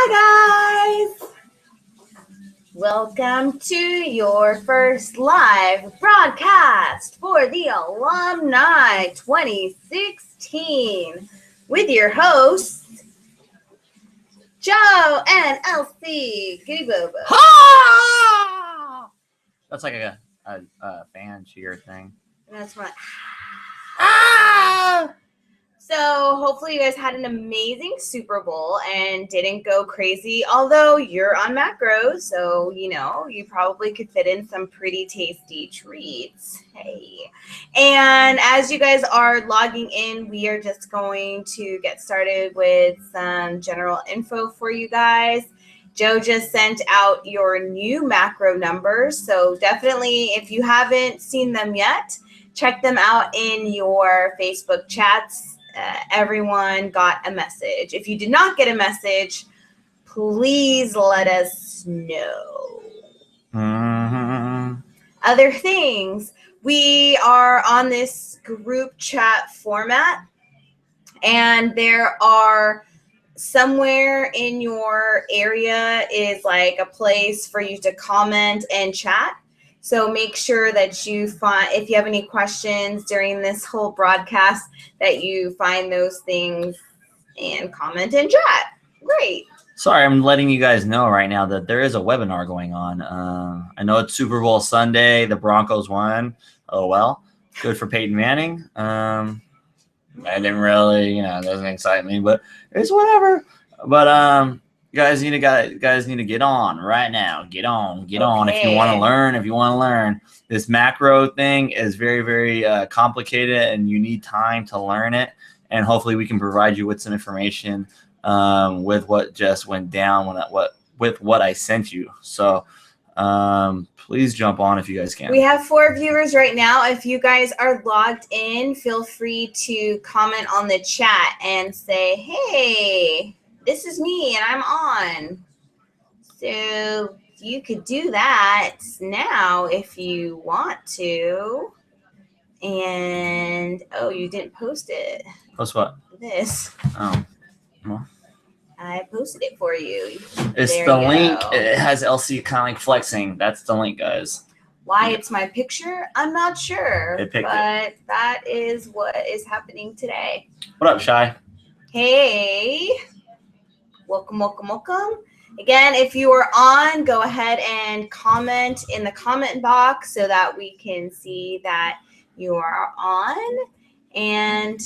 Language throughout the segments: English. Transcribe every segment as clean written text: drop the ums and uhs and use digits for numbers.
Hi guys! Welcome to your first live broadcast for the Alumni 2016 with your hosts, Joe and Elsie. Giddy Bobo. Ha! That's like a fan cheer thing. And that's my. Ah! So hopefully you guys had an amazing Super Bowl and didn't go crazy, although you're on macros, so you probably could fit in some pretty tasty treats. Hey. And as you guys are logging in, we are just going to get started with some general info for you guys. Joe just sent out your new macro numbers, so definitely if you haven't seen them yet, check them out in your Facebook chats. Everyone got a message. If you did not get a message, please let us know. Mm-hmm. Other things, we are on this group chat format, and there are somewhere in your area is like a place for you to comment and chat. So make sure that you find, if you have any questions during this whole broadcast, that you find those things and comment and chat. Great. Sorry, I'm letting you guys know right now that there is a webinar going on. I know it's Super Bowl Sunday. The Broncos won. Oh, well. Good for Peyton Manning. I didn't really, it doesn't excite me, but it's whatever. But you guys need to get on right now. Get on if you want to learn. This macro thing is very, very complicated, and you need time to learn it. And hopefully, we can provide you with some information with what just went down with what I sent you. So please jump on if you guys can. We have 4 viewers right now. If you guys are logged in, feel free to comment on the chat and say, hey, this is me and I'm on. So you could do that now if you want to. And, oh, you didn't post it. Post what? This. Oh. Well. I posted it for you. It's There the you link. go. It has LC kind of like flexing. That's the link, guys. Why it's my picture, I'm not sure. It picked but that is what is happening today. What up, Shy? Hey. Welcome. Again, if you are on, go ahead and comment in the comment box so that we can see that you are on. And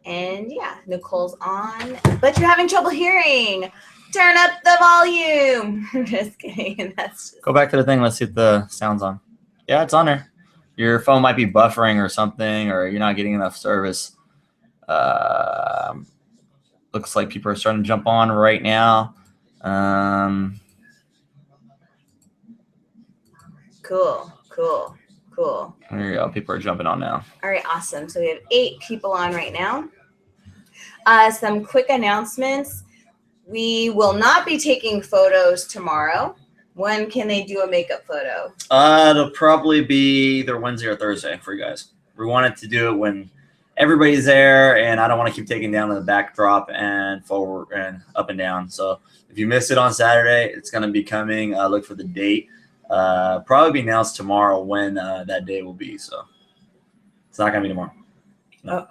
yeah, Nicole's on, but you're having trouble hearing. Turn up the volume. Just kidding. Go back to the thing. Let's see if the sound's on. Yeah, it's on there. Your phone might be buffering or something, or you're not getting enough service. Looks like people are starting to jump on right now. Cool. There you go. People are jumping on now. All right, awesome. So we have 8 people on right now. Some quick announcements. We will not be taking photos tomorrow. When can they do a makeup photo? It'll probably be either Wednesday or Thursday for you guys. We wanted to do it when everybody's there, and I don't want to keep taking down the backdrop and forward and up and down. So if you missed it on Saturday, it's going to be coming. Look for the date. Probably be announced tomorrow when that day will be. So it's not going to be tomorrow. No.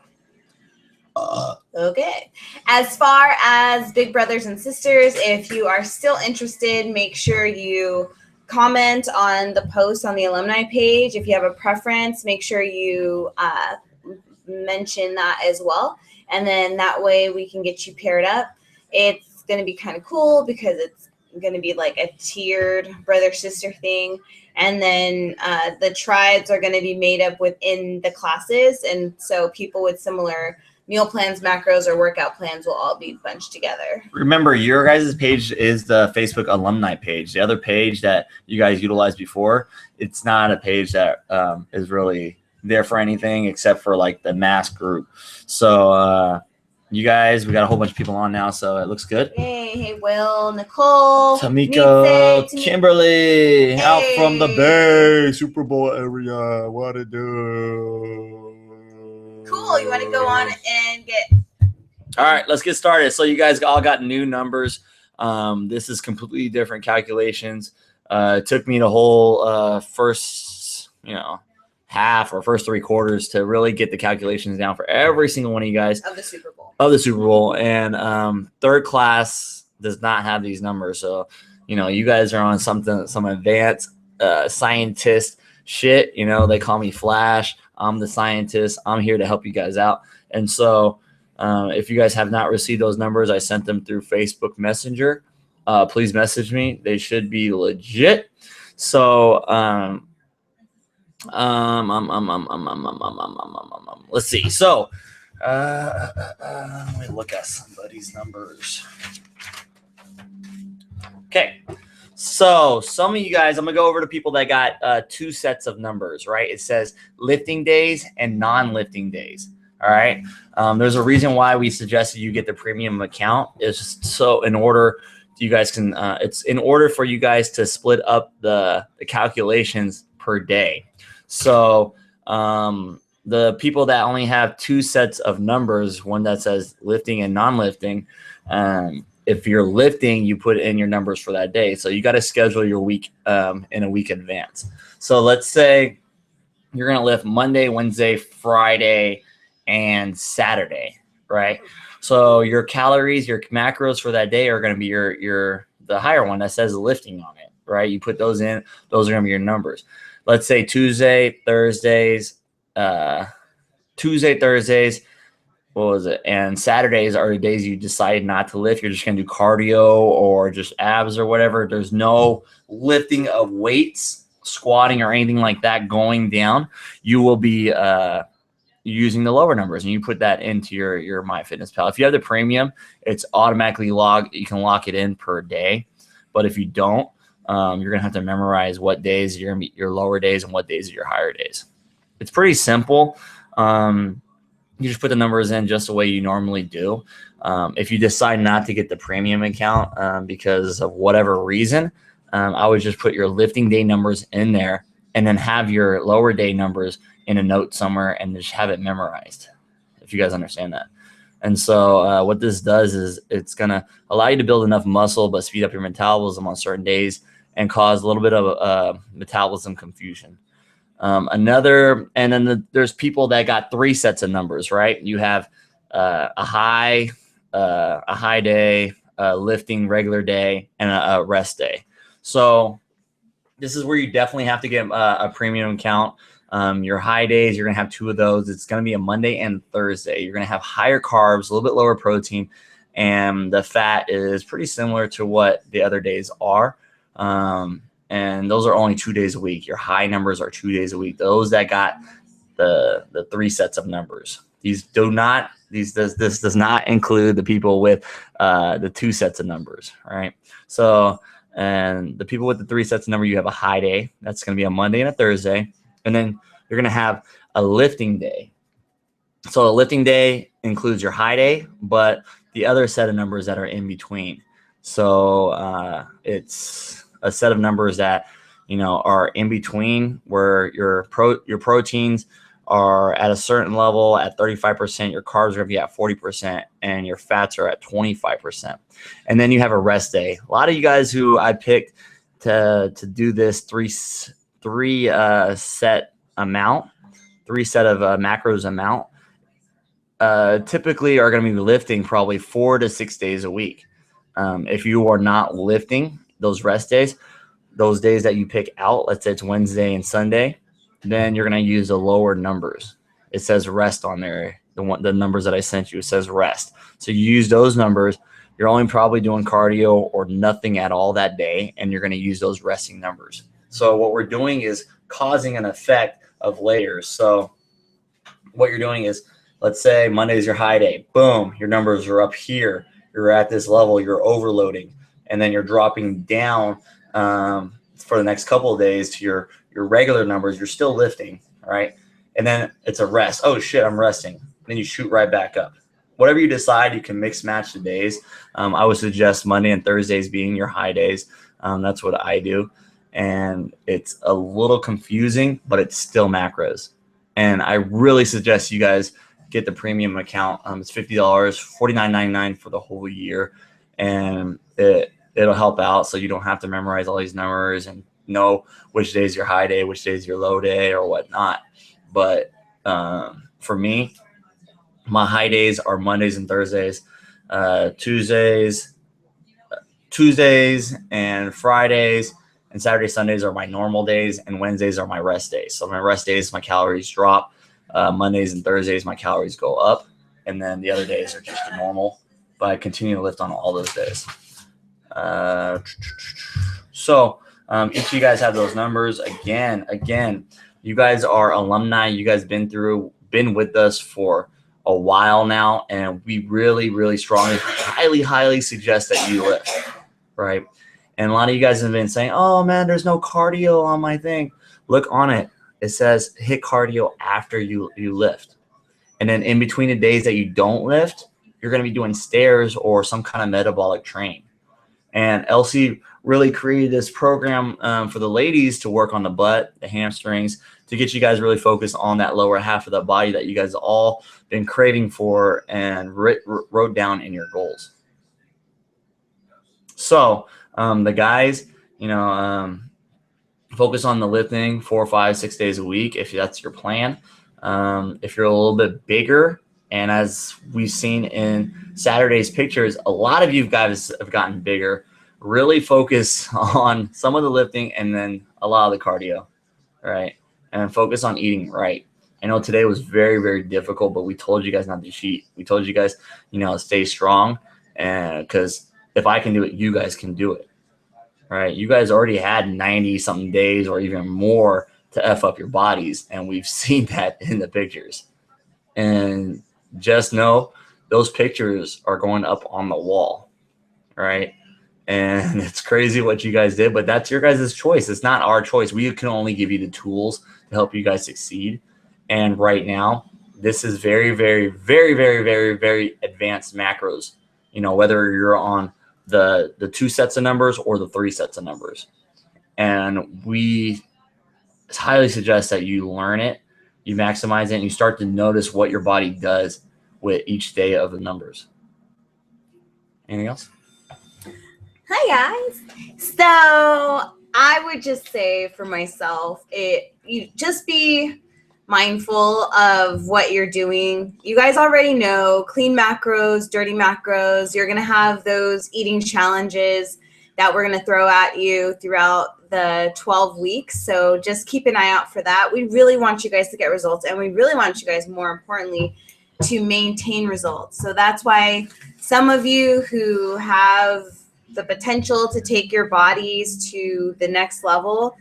Okay. As far as big brothers and sisters, if you are still interested, make sure you comment on the post on the alumni page. If you have a preference, make sure you mention that as well. And then that way we can get you paired up. It's going to be kind of cool because it's going to be like a tiered brother-sister thing. And then the tribes are going to be made up within the classes. And so people with similar meal plans, macros, or workout plans will all be bunched together. Remember, your guys' page is the Facebook alumni page. The other page that you guys utilized before, it's not a page that is really there for anything except for like the mass group. So you guys, we got a whole bunch of people on now, so it looks good. Hey, Will, Nicole, Tamiko, Kimberly, hey. Out from the Bay, Super Bowl area. What it do? Cool. You want to go on and get... All right, let's get started. So you guys all got new numbers. This is completely different calculations. It took me the whole first, half or first 3 quarters to really get the calculations down for every single one of you guys of the Super Bowl. And third class does not have these numbers. So, you guys are on some advanced scientist shit. They call me Flash. I'm the scientist. I'm here to help you guys out. And so if you guys have not received those numbers, I sent them through Facebook Messenger. Please message me. They should be legit. So let's see. So let me look at somebody's numbers. Okay. So some of you guys, I'm going to go over to people that got 2 sets of numbers, right? It says lifting days and non-lifting days. All right. There's a reason why we suggested you get the premium account. It's just so in order you guys can, it's in order for you guys to split up the calculations per day. So the people that only have 2 sets of numbers, one that says lifting and non-lifting, if you're lifting, you put in your numbers for that day. So you got to schedule your week in a week advance. So let's say you're going to lift Monday, Wednesday, Friday, and Saturday, right? So your calories, your macros for that day are going to be the higher one that says lifting on it, right? You put those in, those are going to be your numbers. Let's say Tuesday, Thursdays, what was it? And Saturdays are the days you decide not to lift. You're just going to do cardio or just abs or whatever. There's no lifting of weights, squatting, or anything like that going down. You will be using the lower numbers, and you put that into your MyFitnessPal. If you have the premium, it's automatically logged. You can lock it in per day. But if you don't, you're going to have to memorize what days you're going to be your lower days and what days are your higher days. It's pretty simple. You just put the numbers in just the way you normally do. If you decide not to get the premium account because of whatever reason, I would just put your lifting day numbers in there and then have your lower day numbers in a note somewhere and just have it memorized, if you guys understand that. And so what this does is it's going to allow you to build enough muscle but speed up your metabolism on certain days and cause a little bit of metabolism confusion. There's people that got 3 sets of numbers, right? You have a high day, lifting regular day, and a rest day. So this is where you definitely have to get a premium account. Your high days, you're going to have 2 of those. It's going to be a Monday and Thursday. You're going to have higher carbs, a little bit lower protein, and the fat is pretty similar to what the other days are. And those are only 2 days a week. Your high numbers are 2 days a week. Those that got the 3 sets of numbers. This does not include the people with the 2 sets of numbers, right? So, and the people with the 3 sets of number, you have a high day. That's going to be a Monday and a Thursday. And then you're going to have a lifting day. So a lifting day includes your high day, but the other set of numbers that are in between. So it's a set of numbers that are in between, where your proteins are at a certain level at 35%, your carbs are going to be at 40%, and your fats are at 25%. And then you have a rest day. A lot of you guys who I picked to do this three set of macros amount typically are going to be lifting probably 4 to 6 days a week. If you are not lifting those rest days, those days that you pick out, let's say it's Wednesday and Sunday, then you're going to use the lower numbers. It says rest on there. The numbers that I sent you, it says rest. So you use those numbers. You're only probably doing cardio or nothing at all that day, and you're going to use those resting numbers. So what we're doing is causing an effect of layers. So what you're doing is, let's say Monday is your high day. Boom, your numbers are up here. You're at this level. You're overloading. And then you're dropping down for the next couple of days to your regular numbers. You're still lifting, right? And then it's a rest. Oh, shit, I'm resting. Then you shoot right back up. Whatever you decide, you can mix match the days. I would suggest Monday and Thursdays being your high days. That's what I do. And it's a little confusing, but it's still macros. And I really suggest you guys get the premium account. It's $50, $49.99 for the whole year. and it'll help out so you don't have to memorize all these numbers and know which day is your high day, which day is your low day, or whatnot. But for me, my high days are Mondays and Thursdays. Tuesdays and Fridays and Saturday, Sundays are my normal days, and Wednesdays are my rest days. So my rest days, my calories drop. Mondays and Thursdays, my calories go up, and then the other days are just normal. But I continue to lift on all those days. So each of you guys have those numbers. Again, you guys are alumni. You guys been with us for a while now, and we really, really strongly, highly suggest that you lift, right? And a lot of you guys have been saying, oh man, there's no cardio on my thing. Look on it. It says hit cardio after you lift. And then in between the days that you don't lift, you're going to be doing stairs or some kind of metabolic train. And Elsie really created this program for the ladies to work on the butt, the hamstrings, to get you guys really focused on that lower half of the body that you guys all been craving for and wrote down in your goals. So the guys, focus on the lifting 4, 5, 6 days a week if that's your plan. If you're a little bit bigger, and as we've seen in Saturday's pictures, a lot of you guys have gotten bigger. Really focus on some of the lifting and then a lot of the cardio, right? And focus on eating right. I know today was very, very difficult, but we told you guys not to cheat. We told you guys, stay strong, and because if I can do it, you guys can do it, right? You guys already had 90-something days or even more to F up your bodies, and we've seen that in the pictures. And just know those pictures are going up on the wall, right? And it's crazy what you guys did, but that's your guys' choice. It's not our choice. We can only give you the tools to help you guys succeed. And right now, this is very, very, very, very, very, very advanced macros, whether you're on the 2 sets of numbers or the 3 sets of numbers. And we highly suggest that you learn it, you maximize it, and you start to notice what your body does with each day of the numbers. Anything else? Hi guys. So I would just say for myself, you just be mindful of what you're doing. You guys already know clean macros, dirty macros. You're going to have those eating challenges that we're going to throw at you throughout the 12 weeks. So just keep an eye out for that. We really want you guys to get results, and we really want you guys, more importantly, to maintain results. So that's why some of you who have the potential to take your bodies to the next level,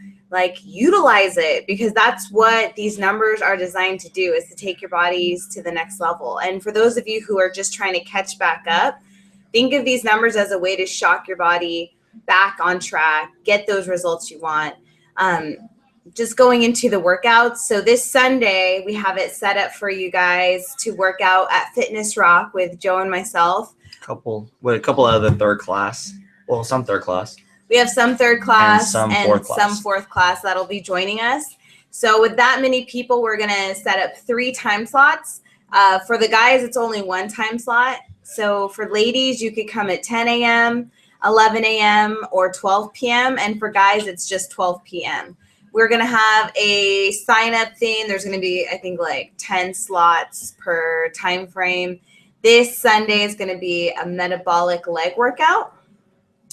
utilize it, because that's what these numbers are designed to do, is to take your bodies to the next level. And for those of you who are just trying to catch back up, think of these numbers as a way to shock your body back on track, get those results you want. Just going into the workouts. So this Sunday, we have it set up for you guys to work out at Fitness Rock with Joe and myself. A couple of the third class. Well, some third class. We have some third class and some fourth class that'll be joining us. So with that many people, we're going to set up 3 time slots. For the guys, it's only 1 time slot. So for ladies, you could come at 10 a.m., 11 a.m., or 12 p.m. And for guys, it's just 12 p.m. We're going to have a sign-up thing. There's going to be, I think, 10 slots per time frame. This Sunday is going to be a metabolic leg workout.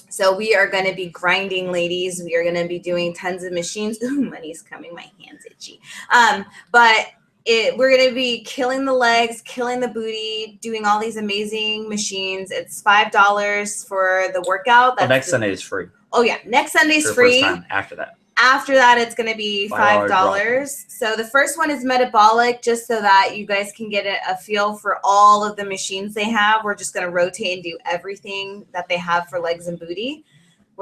So we are going to be grinding, ladies. We are going to be doing tons of machines. Ooh, money's coming. My hand's itchy. We're going to be killing the legs, killing the booty, doing all these amazing machines. It's $5 for the workout. Next Sunday is free. Oh, yeah. Next Sunday's free. After that, it's going to be $5. So the first one is metabolic, just so that you guys can get a feel for all of the machines they have. We're just going to rotate and do everything that they have for legs and booty.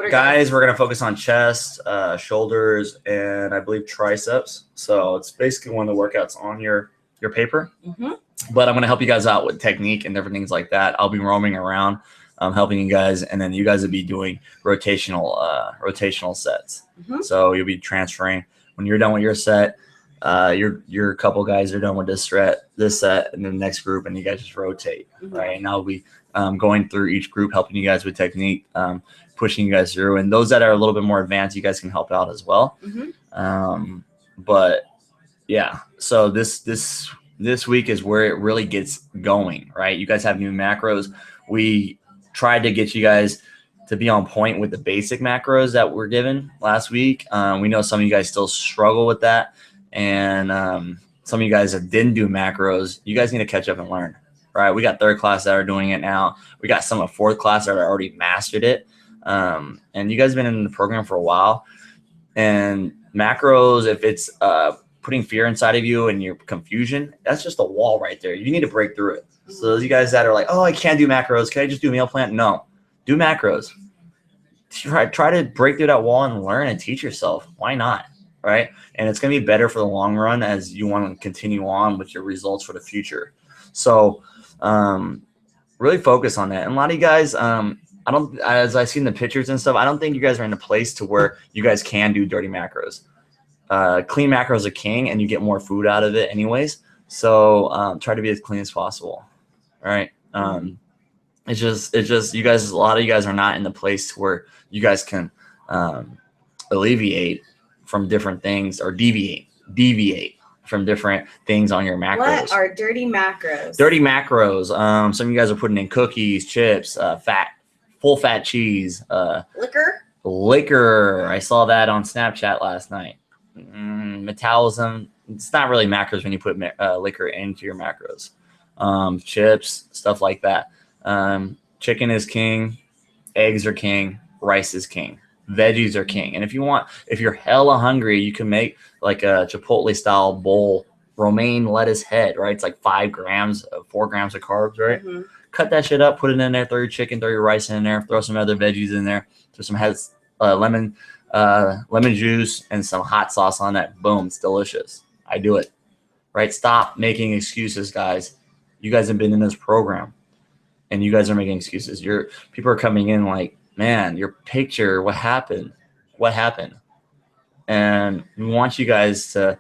Guys, we're going to focus on chest, shoulders, and I believe triceps. So it's basically one of the workouts on your paper. Mm-hmm. But I'm going to help you guys out with technique and different things like that. I'll be roaming around, helping you guys, and then you guys will be doing rotational sets. Mm-hmm. So you'll be transferring. When you're done with your set, your couple guys are done with this set, and then the next group, and you guys just rotate, mm-hmm. right? And I'll be going through each group, helping you guys with technique, pushing you guys through. And those that are a little bit more advanced, you guys can help out as well. But yeah, so this week is where it really gets going, right? You guys have new macros. We tried to get you guys to be on point with the basic macros that were given last week. We know some of you guys still struggle with that. And some of you guys that didn't do macros, you guys need to catch up and learn, right? We got third class that are doing it now. We got some of fourth class that are already mastered it. And you guys have been in the program for a while. And macros, if it's putting fear inside of you and your confusion, that's just a wall right there. You need to break through it. So those of you guys that are like, oh, I can't do macros. Can I just do meal plan? No, do macros. Try to break through that wall and learn and teach yourself. Why not? Right? And it's going to be better for the long run as you want to continue on with your results for the future. So really focus on that. And a lot of you guys, as I've seen the pictures and stuff, I don't think you guys are in a place to where you guys can do dirty macros. Clean macros are king, and you get more food out of it anyways. So try to be as clean as possible. All right. It's just you guys, a lot of you guys are not in the place where you guys can alleviate from different things or deviate from different things on your macros. What are dirty macros? Dirty macros. Some of you guys are putting in cookies, chips, full fat cheese, liquor. I saw that on Snapchat last night. Metabolism. It's not really macros when you put liquor into your macros. Chips, stuff like that. Chicken is king, eggs are king, rice is king, veggies are king. And if you're hella hungry, you can make like a Chipotle style bowl, romaine lettuce head, right? It's like 4 grams of carbs, right? Cut that shit up, put it in there, throw your chicken, throw your rice in there, throw some other veggies in there, throw some lemon juice and some hot sauce on that. Boom, it's delicious. I do it, right? Stop making excuses, guys. You guys have been in this program and you guys are making excuses. People are coming in like, man, your picture, what happened? And we want you guys to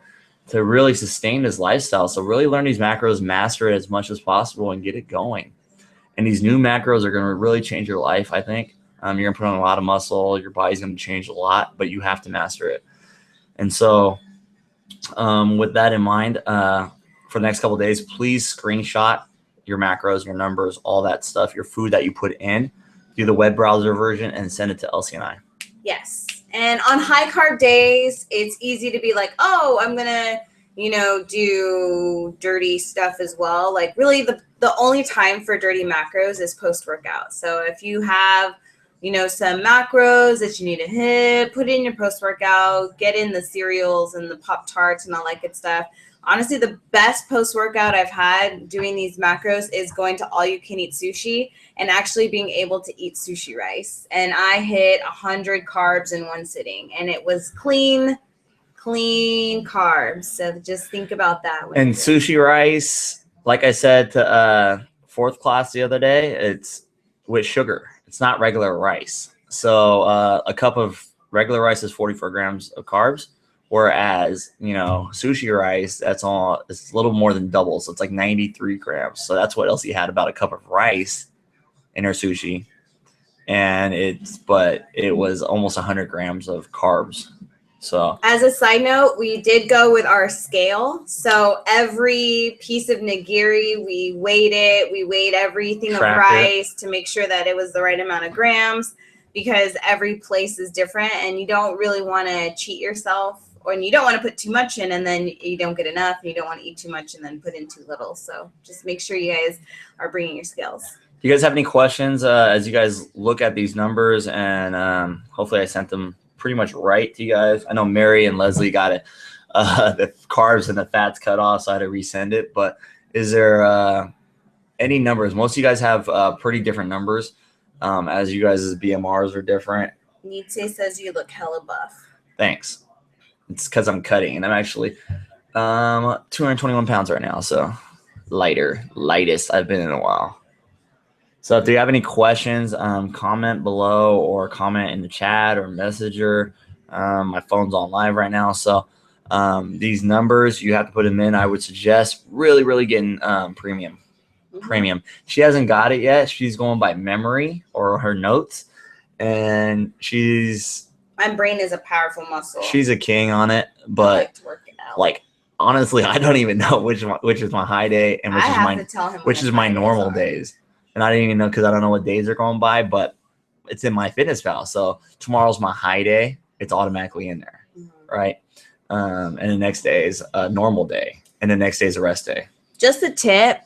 really sustain this lifestyle. So really learn these macros, master it as much as possible, and get it going. And these new macros are going to really change your life, I think. You're going to put on a lot of muscle. Your body's going to change a lot, but you have to master it. And so with that in mind, for the next couple of days, please screenshot your macros, your numbers, all that stuff, your food that you put in, do the web browser version, and send it to Elsie and I. Yes. And on high carb days, it's easy to be like, oh, I'm going to, do dirty stuff as well. Like really the only time for dirty macros is post-workout. So if you have, some macros that you need to hit, put in your post-workout, get in the cereals and the Pop-Tarts and all that good stuff. Honestly, the best post-workout I've had doing these macros is going to all-you-can-eat sushi and actually being able to eat sushi rice. And I hit 100 carbs in one sitting, and it was clean carbs. So just think about that. And sushi rice, like I said to fourth class the other day, it's with sugar. It's not regular rice. So a cup of regular rice is 44 grams of carbs. Whereas, sushi rice, it's a little more than double. So it's like 93 grams. So that's what Elsie had, about a cup of rice in her sushi. And it was almost 100 grams of carbs. So as a side note, we did go with our scale. So every piece of nigiri, we weighed it. We weighed everything of rice to make sure that it was the right amount of grams, because every place is different and you don't really want to cheat yourself. And you don't want to put too much in and then you don't get enough, and you don't want to eat too much and then put in too little. So just make sure you guys are bringing your scales. Do you guys have any questions as you guys look at these numbers? And hopefully I sent them pretty much right to you guys. I know Mary and Leslie got it, the carbs and the fats cut off, so I had to resend it. But is there any numbers? Most of you guys have pretty different numbers, as you guys' BMRs are different. Nietzsche says you look hella buff. Thanks. It's because I'm cutting, and I'm actually 221 pounds right now, so lightest I've been in a while. So if you have any questions, comment below or comment in the chat or messenger. My phone's on live right now, so these numbers, you have to put them in. I would suggest really getting premium. premium. She hasn't got it yet. She's going by memory or her notes, and my brain is a powerful muscle. She's a king on it, I but like to work it out. like honestly, I don't even know which is my high day and which is my normal days, and I don't even know because I don't know what days are going by, but it's in my fitness pal. So tomorrow's my high day. It's automatically in there, right? And the next day is a normal day, and the next day is a rest day. Just a tip: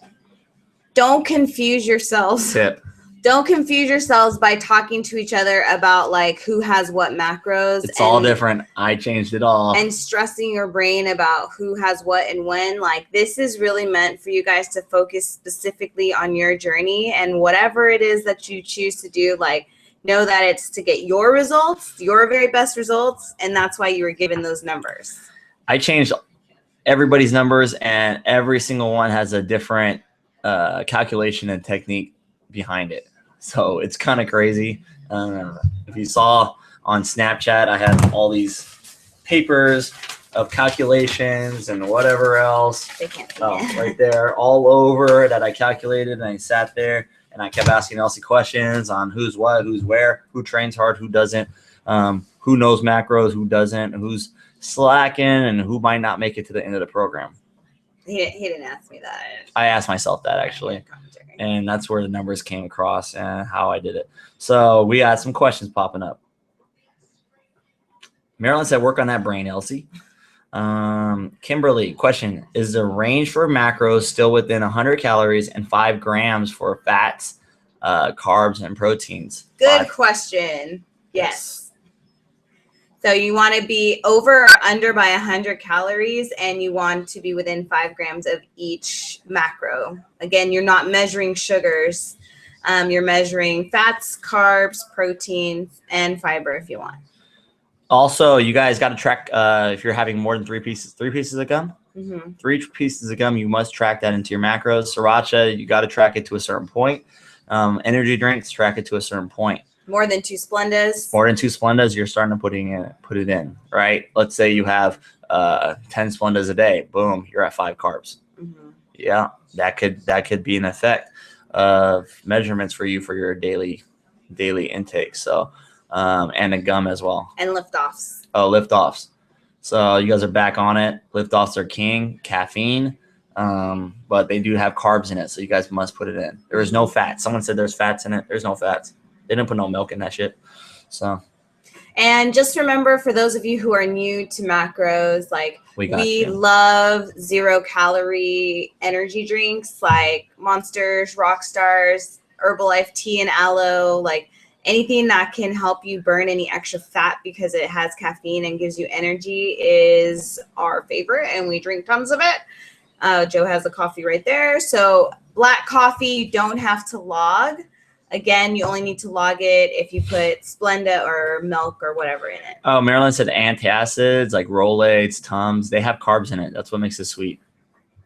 don't confuse yourselves. Don't confuse yourselves by talking to each other about like who has what macros. It's all different. I changed it all. And stressing your brain about who has what and when. Like, this is really meant for you guys to focus specifically on your journey, and whatever it is that you choose to do, like, know that it's to get your results, your very best results, and that's why you were given those numbers. I changed everybody's numbers, and every single one has a different calculation and technique behind it. So it's kind of crazy. If you saw on Snapchat, I had all these papers of calculations and whatever else. They can't see right there, all over that I calculated, and I sat there and I kept asking Elsie questions on who's what, who's where, who trains hard, who doesn't, who knows macros, who doesn't, who's slacking, and who might not make it to the end of the program. He didn't ask me that. I asked myself that actually. And that's where the numbers came across and how I did it. So we had some questions popping up. Marilyn said, work on that brain, Elsie. Kimberly, question, is the range for macros still within 100 calories and 5 grams for fats, carbs, and proteins? Good question. Yes. So you want to be over or under by 100 calories, and you want to be within 5 grams of each macro. Again, you're not measuring sugars. You're measuring fats, carbs, proteins, and fiber if you want. Also, you guys got to track if you're having more than 3 pieces of gum. 3 pieces of gum, you must track that into your macros. Sriracha, you got to track it to a certain point. Energy drinks, track it to a certain point. More than 2 Splendas. More than 2 Splendas, you're starting to put it in, right? Let's say you have 10 Splendas a day. Boom, you're at 5 carbs. Yeah, that could be an effect of measurements for you for your daily intake. So, and the gum as well. And liftoffs. Oh, liftoffs. So you guys are back on it. Liftoffs are king. Caffeine. But they do have carbs in it, so you guys must put it in. There is no fat. Someone said there's fats in it. There's no fats. They didn't put no milk in that shit. So. And just remember, for those of you who are new to macros, like we love 0-calorie energy drinks like Monsters, Rockstars, Herbalife Tea and Aloe, like anything that can help you burn any extra fat because it has caffeine and gives you energy is our favorite, and we drink tons of it. Joe has the coffee right there. So black coffee, you don't have to log. Again, you only need to log it if you put Splenda or milk or whatever in it. Oh, Marilyn said antacids like Rolaids, Tums, they have carbs in it. That's what makes it sweet.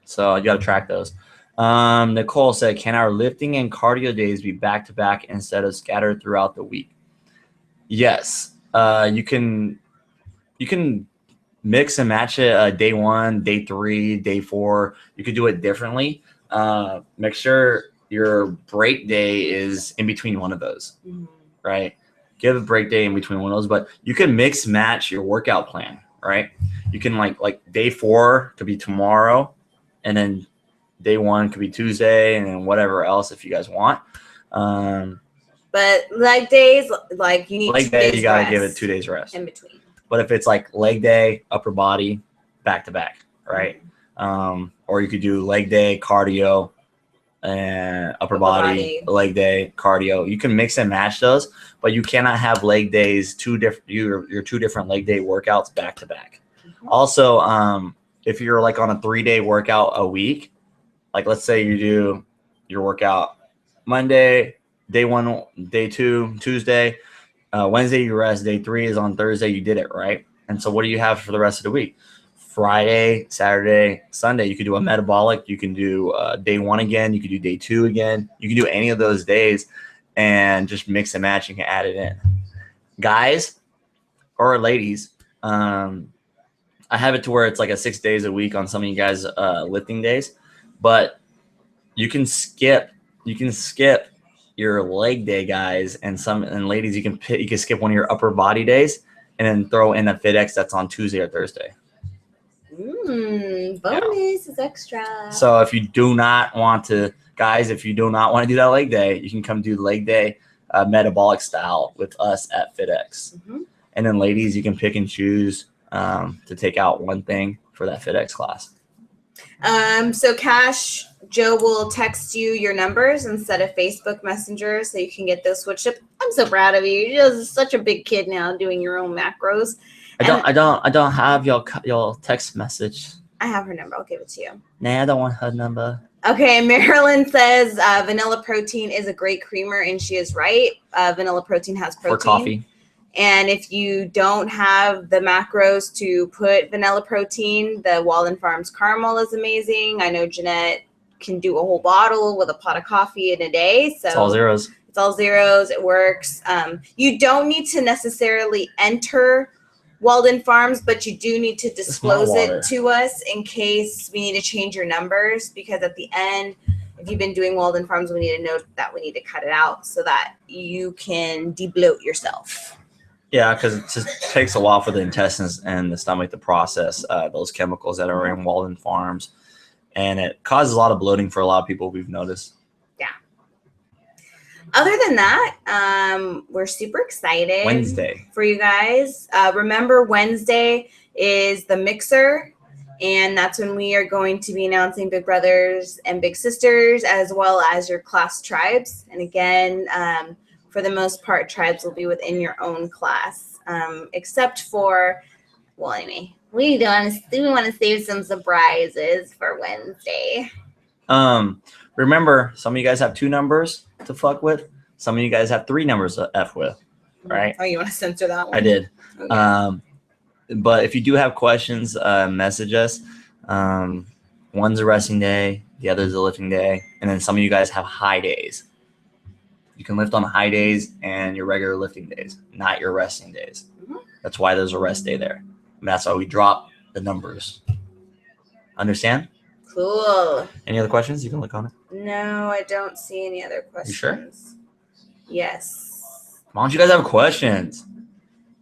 So you got to track those. Nicole said, can our lifting and cardio days be back-to-back instead of scattered throughout the week? Yes. You can mix and match it day 1, day 3, day 4. You could do it differently. Make sure your break day is in between one of those, right? Give a break day in between one of those, but you can mix match your workout plan, right? You can like day 4 could be tomorrow, and then day 1 could be Tuesday, and then whatever else if you guys want. But leg days, like you need leg day, you gotta give it 2 days rest in between. But if it's like leg day, upper body, back to back, right? Or you could do leg day, cardio, and upper body, leg day, cardio. You can mix and match those, but you cannot have leg days your 2 different leg day workouts back to back. Also, if you're like on a 3-day workout a week, like let's say you do your workout Monday, day 1, day 2, Tuesday, Wednesday you rest, day 3 is on Thursday, you did it, right? And so what do you have for the rest of the week? Friday, Saturday, Sunday, you could do a metabolic. You can do day 1 again. You could do day 2 again. You can do any of those days and just mix and match. You can add it in. Guys or ladies, I have it to where it's like a 6 days a week on some of you guys' lifting days. But you can skip your leg day, guys, and ladies. You can skip one of your upper body days and then throw in a FitX that's on Tuesday or Thursday. Bonus is extra. So if you do not want to, guys, if you do not want to do that leg day, you can come do the leg day metabolic style with us at FitX. And then ladies, you can pick and choose to take out one thing for that FitX class. So Cash, Joe will text you your numbers instead of Facebook Messenger so you can get those switched up. I'm so proud of you. You're just such a big kid now doing your own macros. I don't have your text message. I have her number. I'll give it to you. Nah, I don't want her number. Okay, Marilyn says vanilla protein is a great creamer, and she is right. Vanilla protein has protein. For coffee. And if you don't have the macros to put vanilla protein, the Walden Farms caramel is amazing. I know Jeanette can do a whole bottle with a pot of coffee in a day. So it's all zeros. It's all zeros. It works. You don't need to necessarily enter Walden Farms, but you do need to disclose it to us in case we need to change your numbers, because at the end, if you've been doing Walden Farms, we need to know that we need to cut it out so that you can debloat yourself. Yeah, because it just takes a while for the intestines and the stomach to process those chemicals that are in Walden Farms. And it causes a lot of bloating for a lot of people, we've noticed. Yeah. Other than that, we're super excited Wednesday for you guys. Remember, Wednesday is the mixer, and that's when we are going to be announcing Big Brothers and Big Sisters, as well as your class tribes. And again, for the most part, tribes will be within your own class, except for, well, anyway, we want to save some surprises for Wednesday. Remember, some of you guys have 2 numbers to fuck with. Some of you guys have 3 numbers to F with, right? Oh, you want to censor that one? I did. Okay. But if you do have questions, message us. One's a resting day, the other's a lifting day, and then some of you guys have high days. You can lift on high days and your regular lifting days, not your resting days. That's why there's a rest day there. And that's why we drop the numbers. Understand? Cool. Any other questions? You can look on it. No, I don't see any other questions. You sure? Yes. Why don't you guys have questions?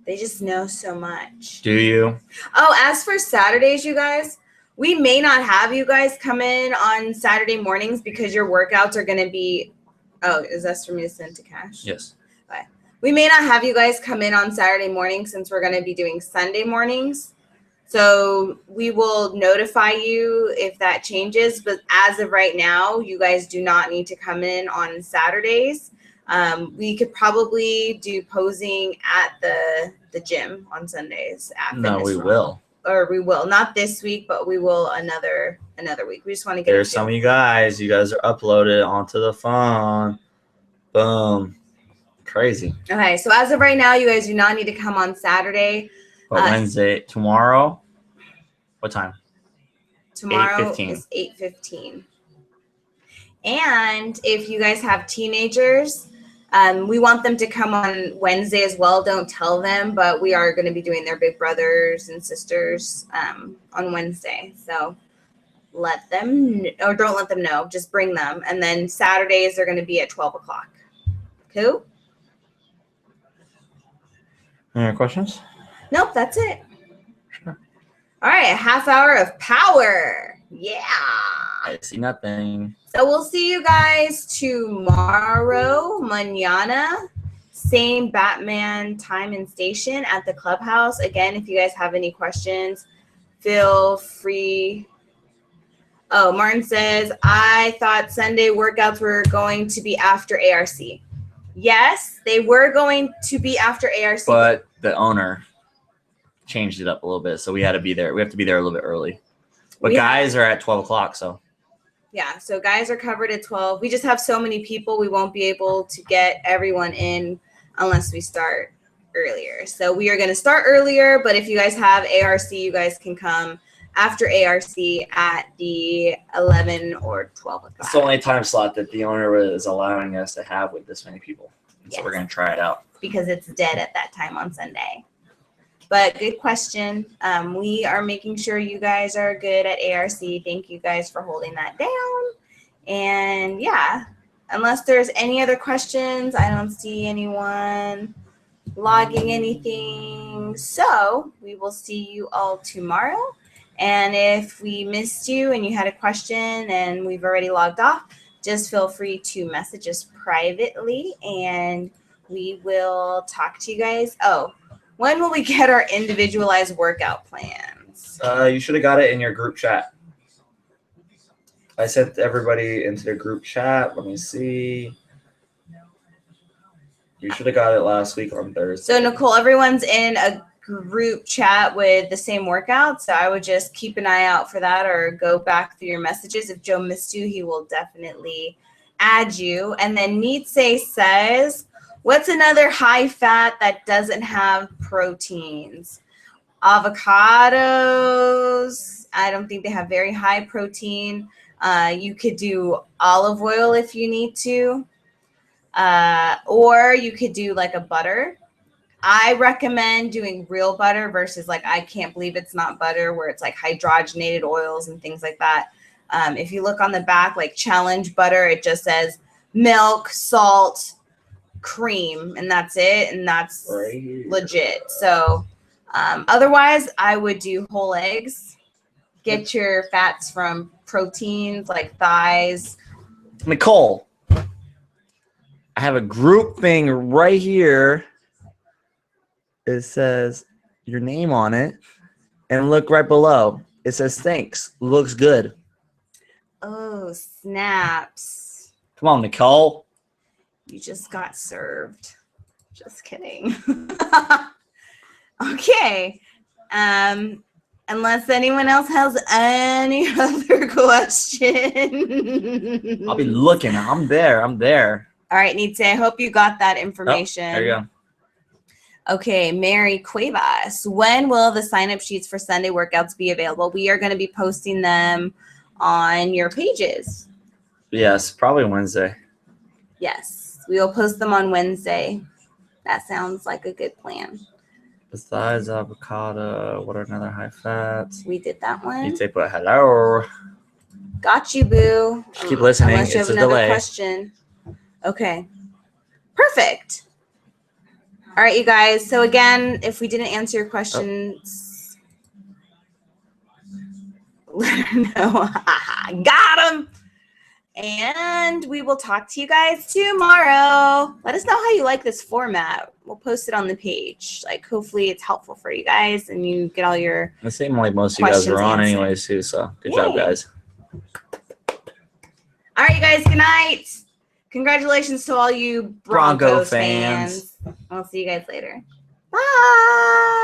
They just know so much. Do you? Oh, as for Saturdays, you guys, we may not have you guys come in on Saturday mornings because your workouts are going to be. Oh, is that for me to send to Cash? Yes. Okay. We may not have you guys come in on Saturday morning since we're going to be doing Sunday mornings. So we will notify you if that changes. But as of right now, you guys do not need to come in on Saturdays. We could probably do posing at the gym on Sundays. No, we will. Or we will. Not this week, but we will another week. We just want to get. There's some of you guys. You guys are uploaded onto the phone. Boom. Crazy. Okay, so as of right now, you guys do not need to come on Saturday. But Wednesday, tomorrow, what time? Tomorrow is 8:15. And if you guys have teenagers, we want them to come on Wednesday as well. Don't tell them, but we are going to be doing their Big Brothers and Sisters on Wednesday. So let them, or don't let them know. Just bring them. And then Saturdays are going to be at 12 o'clock. Cool? Any other questions? Nope, that's it. Sure. All right, a half hour of power. Yeah. I see nothing. So we'll see you guys tomorrow, mañana, same Batman time and station at the clubhouse. Again, if you guys have any questions, feel free. Oh, Martin says, I thought Sunday workouts were going to be after ARC. Yes, they were going to be after ARC. But the owner changed it up a little bit, so we had to be there. We have to be there a little bit early. But guys are at 12 o'clock, so. Yeah, so guys are covered at 12. We just have so many people, we won't be able to get everyone in unless we start earlier. So we are going to start earlier, but if you guys have ARC, you guys can come after ARC at the 11 or 12 o'clock. It's the only time slot that the owner is allowing us to have with this many people. Yes. So we're going to try it out. Because it's dead at that time on Sunday. But good question. We are making sure you guys are good at ARC. Thank you guys for holding that down. And yeah, unless there's any other questions, I don't see anyone logging anything. So we will see you all tomorrow. And if we missed you and you had a question and we've already logged off, just feel free to message us privately and we will talk to you guys. Oh, when will we get our individualized workout plans? You should have got it in your group chat. I sent everybody into the group chat. Let me see. You should have got it last week on Thursday. So Nicole, everyone's in a group chat with the same workout. So I would just keep an eye out for that or go back through your messages. If Joe missed you, he will definitely add you. And then Nietzsche says, what's another high fat that doesn't have proteins? Avocados. I don't think they have very high protein. You could do olive oil if you need to. Or you could do like a butter. I recommend doing real butter versus like, I can't believe it's not butter, where it's like hydrogenated oils and things like that. If you look on the back, like Challenge butter, it just says milk, salt, cream, and that's it. And that's legit. So otherwise, I would do whole eggs. Get your fats from proteins like thighs. Nicole, I have a group thing right here. It says your name on it. And look right below. It says thanks. Looks good. Oh, snaps. Come on, Nicole. You just got served. Just kidding. Okay. Unless anyone else has any other question. I'll be looking. I'm there. All right, Nietzsche, I hope you got that information. Oh, there you go. Okay, Mary Cuevas. When will the sign-up sheets for Sunday workouts be available? We are going to be posting them on your pages. Yes, probably Wednesday. Yes, we will post them on Wednesday. That sounds like a good plan. Besides avocado, what are another high fats? We did that one. You say put hello. Got you, boo. Just keep listening. Unless you have another question. Okay. Perfect. All right, you guys. So again, if we didn't answer your questions, let her know. Got him. And we will talk to you guys tomorrow. Let us know how you like this format. We'll post it on the page. Like, hopefully it's helpful for you guys and you get all your It seemed like most of you guys were on anyways too, so good job, guys. All right, you guys, good night. Congratulations to all you Broncos fans. I'll see you guys later. Bye.